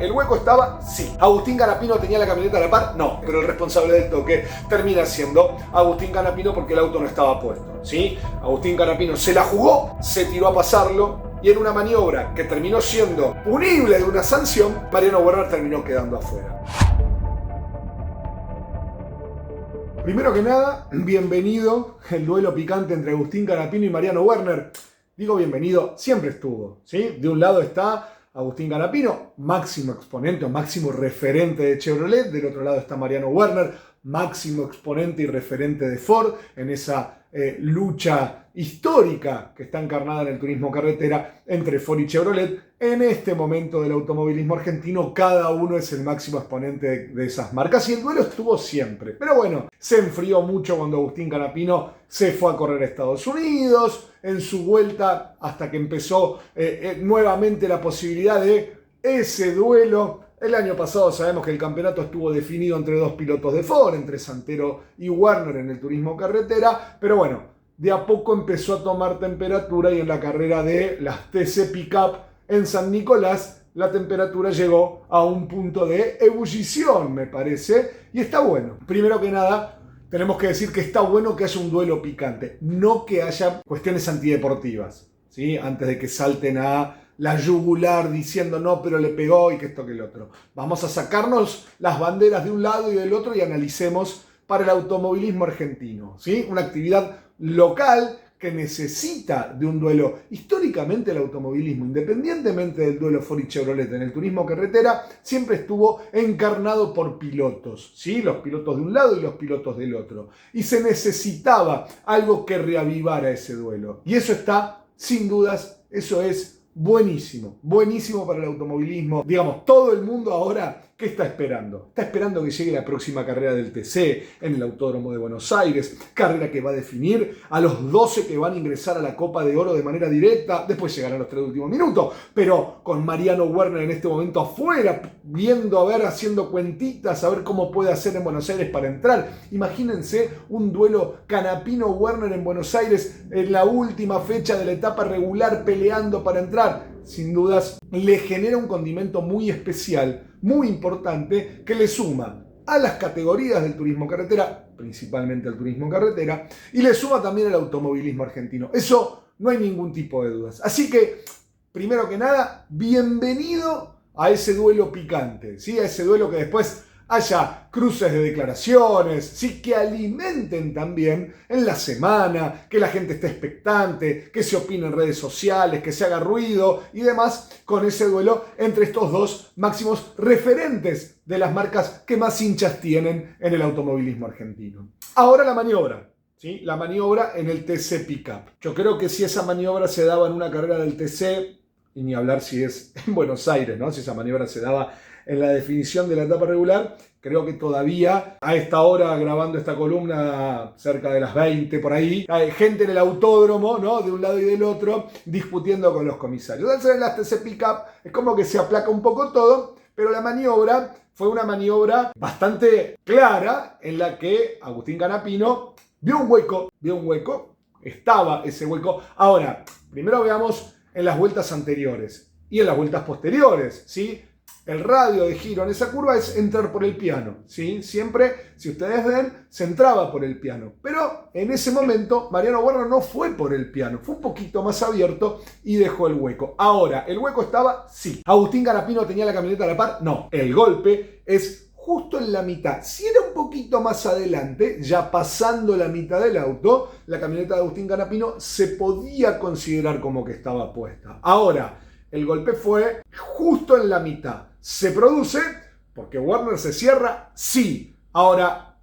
¿El hueco estaba? Sí. ¿Agustín Canapino tenía la camioneta a la par? No. Pero el responsable del toque termina siendo Agustín Canapino porque el auto no estaba puesto, ¿sí? Agustín Canapino se la jugó, se tiró a pasarlo y en una maniobra que terminó siendo punible de una sanción, Mariano Werner terminó quedando afuera. Primero que nada, bienvenido el duelo picante entre Agustín Canapino y Mariano Werner. Digo bienvenido, siempre estuvo, ¿sí? De un lado está Agustín Canapino, máximo exponente o máximo referente de Chevrolet. Del otro lado está Mariano Werner, máximo exponente y referente de Ford en esa lucha histórica que está encarnada en el turismo carretera entre Ford y Chevrolet. En este momento del automovilismo argentino, cada uno es el máximo exponente de esas marcas y el duelo estuvo siempre. Pero bueno, se enfrió mucho cuando Agustín Canapino se fue a correr a Estados Unidos, en su vuelta hasta que empezó nuevamente la posibilidad de ese duelo. El año pasado sabemos que el campeonato estuvo definido entre dos pilotos de Ford, entre Santero y Werner en el turismo carretera, pero bueno, de a poco empezó a tomar temperatura y en la carrera de las TC Pickup en San Nicolás, la temperatura llegó a un punto de ebullición, me parece, y está bueno. Primero que nada, tenemos que decir que está bueno que haya un duelo picante, no que haya cuestiones antideportivas, ¿sí? Antes de que salten a la yugular diciendo no, pero le pegó y que esto que el otro. Vamos a sacarnos las banderas de un lado y del otro y analicemos para el automovilismo argentino, ¿sí? Una actividad local que necesita de un duelo. Históricamente el automovilismo, independientemente del duelo Ford y Chevrolet en el turismo carretera, siempre estuvo encarnado por pilotos, ¿sí? Los pilotos de un lado y los pilotos del otro. Y se necesitaba algo que reavivara ese duelo. Y eso está, sin dudas, eso es buenísimo, buenísimo para el automovilismo. Digamos, todo el mundo ahora, ¿qué está esperando? Está esperando que llegue la próxima carrera del TC en el Autódromo de Buenos Aires, carrera que va a definir a los 12 que van a ingresar a la Copa de Oro de manera directa. Después llegarán los 3 últimos minutos, pero con Mariano Werner en este momento afuera, viendo, a ver, haciendo cuentitas, a ver cómo puede hacer en Buenos Aires para entrar. Imagínense un duelo Canapino-Werner en Buenos Aires en la última fecha de la etapa regular peleando para entrar. Sin dudas, le genera un condimento muy especial, muy importante, que le suma a las categorías del turismo carretera, principalmente al turismo carretera, y le suma también al automovilismo argentino. Eso no hay ningún tipo de dudas. Así que, primero que nada, bienvenido a ese duelo picante, ¿sí? A ese duelo que después haya cruces de declaraciones, sí, que alimenten también en la semana, que la gente esté expectante, que se opine en redes sociales, que se haga ruido y demás con ese duelo entre estos dos máximos referentes de las marcas que más hinchas tienen en el automovilismo argentino. Ahora la maniobra, ¿sí? La maniobra en el TC Pickup. Yo creo que si esa maniobra se daba en una carrera del TC, y ni hablar si es en Buenos Aires, ¿no? Si esa maniobra se daba en la definición de la etapa regular, creo que todavía a esta hora, grabando esta columna cerca de las 20 por ahí, hay gente en el autódromo, ¿no? De un lado y del otro, discutiendo con los comisarios. Entonces en las TC Pickup es como que se aplaca un poco todo, pero la maniobra fue una maniobra bastante clara en la que Agustín Canapino vio un hueco, estaba ese hueco. Ahora, primero veamos en las vueltas anteriores y en las vueltas posteriores, ¿sí? El radio de giro en esa curva es entrar por el piano, ¿sí? Siempre, si ustedes ven, se entraba por el piano. Pero en ese momento, Mariano Werner no fue por el piano, fue un poquito más abierto y dejó el hueco. Ahora, ¿el hueco estaba? Sí. ¿Agustín Canapino tenía la camioneta a la par? No. El golpe es justo en la mitad. Si era un poquito más adelante, ya pasando la mitad del auto, la camioneta de Agustín Canapino se podía considerar como que estaba puesta. Ahora, el golpe fue justo en la mitad. ¿Se produce porque Werner se cierra? Sí. Ahora,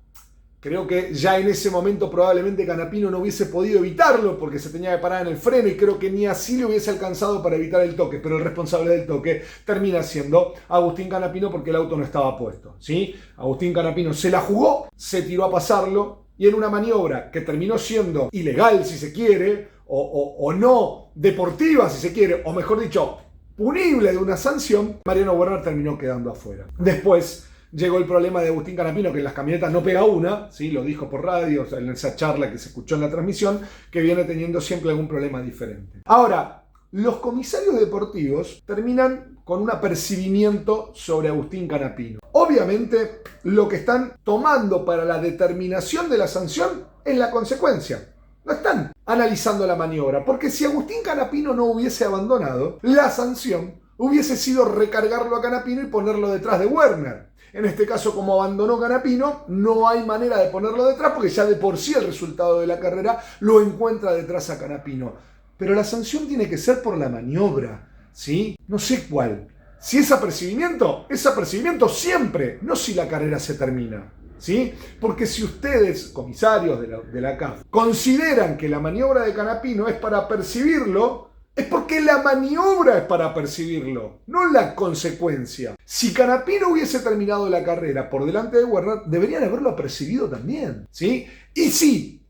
creo que ya en ese momento probablemente Canapino no hubiese podido evitarlo porque se tenía que parar en el freno y creo que ni así le hubiese alcanzado para evitar el toque. Pero el responsable del toque termina siendo Agustín Canapino porque el auto no estaba puesto, ¿sí? Agustín Canapino se la jugó, se tiró a pasarlo y en una maniobra que terminó siendo ilegal, si se quiere, o no deportiva, si se quiere, o mejor dicho, punible de una sanción, Mariano Werner terminó quedando afuera. Después llegó el problema de Agustín Canapino, que en las camionetas no pega una, ¿sí? Lo dijo por radio, o sea, en esa charla que se escuchó en la transmisión, que viene teniendo siempre algún problema diferente. Ahora, los comisarios deportivos terminan con un apercibimiento sobre Agustín Canapino. Obviamente, lo que están tomando para la determinación de la sanción es la consecuencia. No están analizando la maniobra, porque si Agustín Canapino no hubiese abandonado, la sanción hubiese sido recargarlo a Canapino y ponerlo detrás de Werner. En este caso, como abandonó Canapino, no hay manera de ponerlo detrás porque ya de por sí el resultado de la carrera lo encuentra detrás a Canapino. Pero la sanción tiene que ser por la maniobra, ¿sí? No sé cuál. Si es apercibimiento siempre, no si la carrera se termina, ¿sí? Porque si ustedes, comisarios de la CAF, consideran que la maniobra de Canapino es para percibirlo, es porque la maniobra es para percibirlo, no la consecuencia. Si Canapino hubiese terminado la carrera por delante de Werner, deberían haberlo apercibido también, ¿sí? Y sí,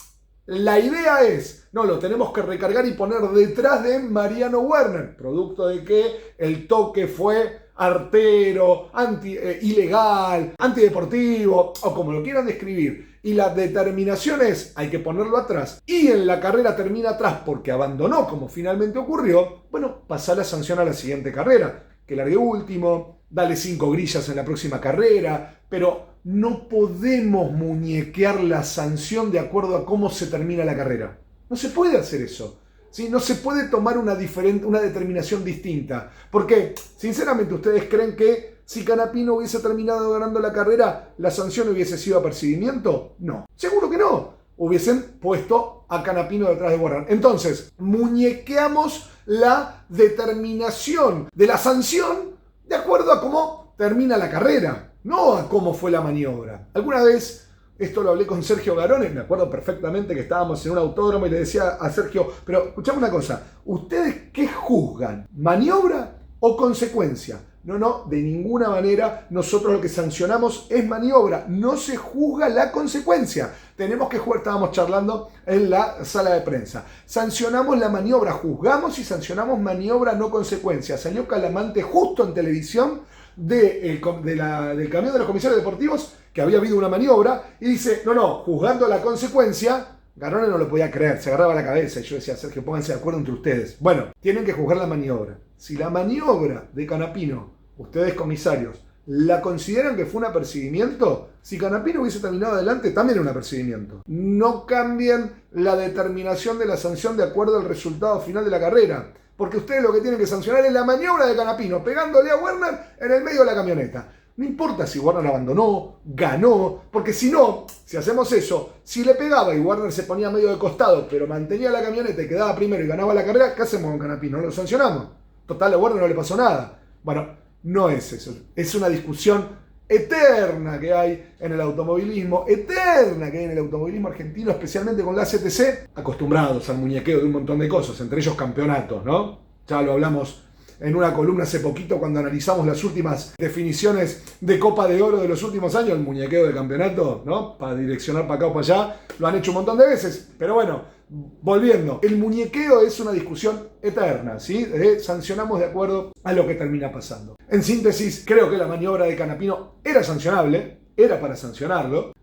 la idea es, no, lo tenemos que recargar y poner detrás de Mariano Werner, producto de que el toque fue artero, ilegal, antideportivo, o como lo quieran describir. Y la determinación es, hay que ponerlo atrás. Y en la carrera termina atrás porque abandonó, como finalmente ocurrió. Bueno, pasa la sanción a la siguiente carrera. Que largue último, dale 5 grillas en la próxima carrera. Pero no podemos muñequear la sanción de acuerdo a cómo se termina la carrera. No se puede hacer eso. ¿Sí? No se puede tomar una determinación distinta. Porque, sinceramente, ¿ustedes creen que si Canapino hubiese terminado ganando la carrera, la sanción hubiese sido apercibimiento? No. Seguro que no. Hubiesen puesto a Canapino detrás de Werner. Entonces, muñequeamos la determinación de la sanción de acuerdo a cómo termina la carrera, no a cómo fue la maniobra. Alguna vez, esto lo hablé con Sergio Garones, me acuerdo perfectamente que estábamos en un autódromo y le decía a Sergio, pero escuchame una cosa, ¿ustedes qué juzgan? ¿Maniobra o consecuencia? No, de ninguna manera. Nosotros lo que sancionamos es maniobra, no se juzga la consecuencia. Tenemos que jugar, estábamos charlando en la sala de prensa. Sancionamos la maniobra, juzgamos y sancionamos maniobra, no consecuencia. Salió Calamante justo en televisión del camión de los comisarios deportivos que había habido una maniobra y dice, no, juzgando la consecuencia. Garone no lo podía creer, se agarraba la cabeza y yo decía, Sergio, pónganse de acuerdo entre ustedes. Bueno, tienen que juzgar la maniobra. Si la maniobra de Canapino, ustedes comisarios, la consideran que fue un apercibimiento, si Canapino hubiese terminado adelante, también era un apercibimiento. No cambien la determinación de la sanción de acuerdo al resultado final de la carrera, porque ustedes lo que tienen que sancionar es la maniobra de Canapino, pegándole a Werner en el medio de la camioneta. No importa si Werner abandonó, ganó, porque si no, si hacemos eso, si le pegaba y Werner se ponía medio de costado, pero mantenía la camioneta y quedaba primero y ganaba la carrera, ¿qué hacemos con Canapino? ¿No lo sancionamos? Total, a Werner no le pasó nada. Bueno, no es eso. Es una discusión eterna que hay en el automovilismo, argentino, especialmente con la CTC, acostumbrados al muñequeo de un montón de cosas, entre ellos campeonatos, ¿no? Ya lo hablamos en una columna hace poquito cuando analizamos las últimas definiciones de Copa de Oro de los últimos años, el muñequeo de campeonato, ¿no? Para direccionar para acá o para allá, lo han hecho un montón de veces, pero bueno, volviendo, el muñequeo es una discusión eterna, ¿sí? Sancionamos de acuerdo a lo que termina pasando. En síntesis, creo que la maniobra de Canapino era sancionable, era para sancionarlo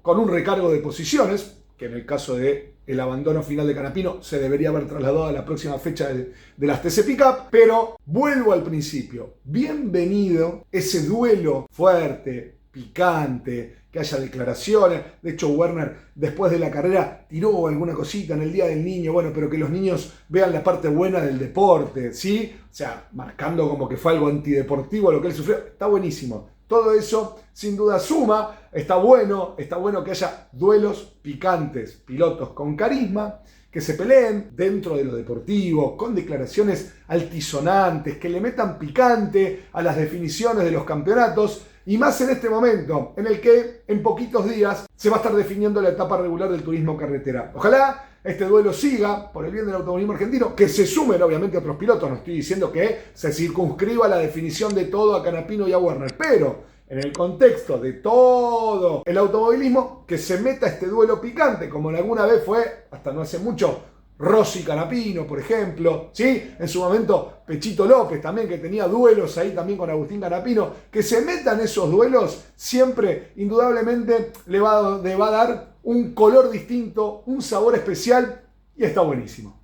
con un recargo de posiciones, que en el caso de el abandono final de Canapino se debería haber trasladado a la próxima fecha de las TC Pickup, pero vuelvo al principio. Bienvenido ese duelo fuerte, picante, que haya declaraciones. De hecho, Werner después de la carrera tiró alguna cosita en el Día del Niño, bueno, pero que los niños vean la parte buena del deporte, ¿sí? O sea, marcando como que fue algo antideportivo lo que él sufrió. Está buenísimo. Todo eso sin duda suma, está bueno que haya duelos picantes, pilotos con carisma, que se peleen dentro de lo deportivo, con declaraciones altisonantes, que le metan picante a las definiciones de los campeonatos, y más en este momento, en el que en poquitos días se va a estar definiendo la etapa regular del turismo carretera. Ojalá este duelo siga por el bien del automovilismo argentino, que se sumen obviamente otros pilotos, no estoy diciendo que se circunscriba la definición de todo a Canapino y a Werner, pero en el contexto de todo el automovilismo, que se meta este duelo picante, como alguna vez fue, hasta no hace mucho, Rossi Canapino, por ejemplo, ¿sí? En su momento Pechito López también, que tenía duelos ahí también con Agustín Canapino, que se metan esos duelos siempre, indudablemente, le va a dar un color distinto, un sabor especial, y está buenísimo.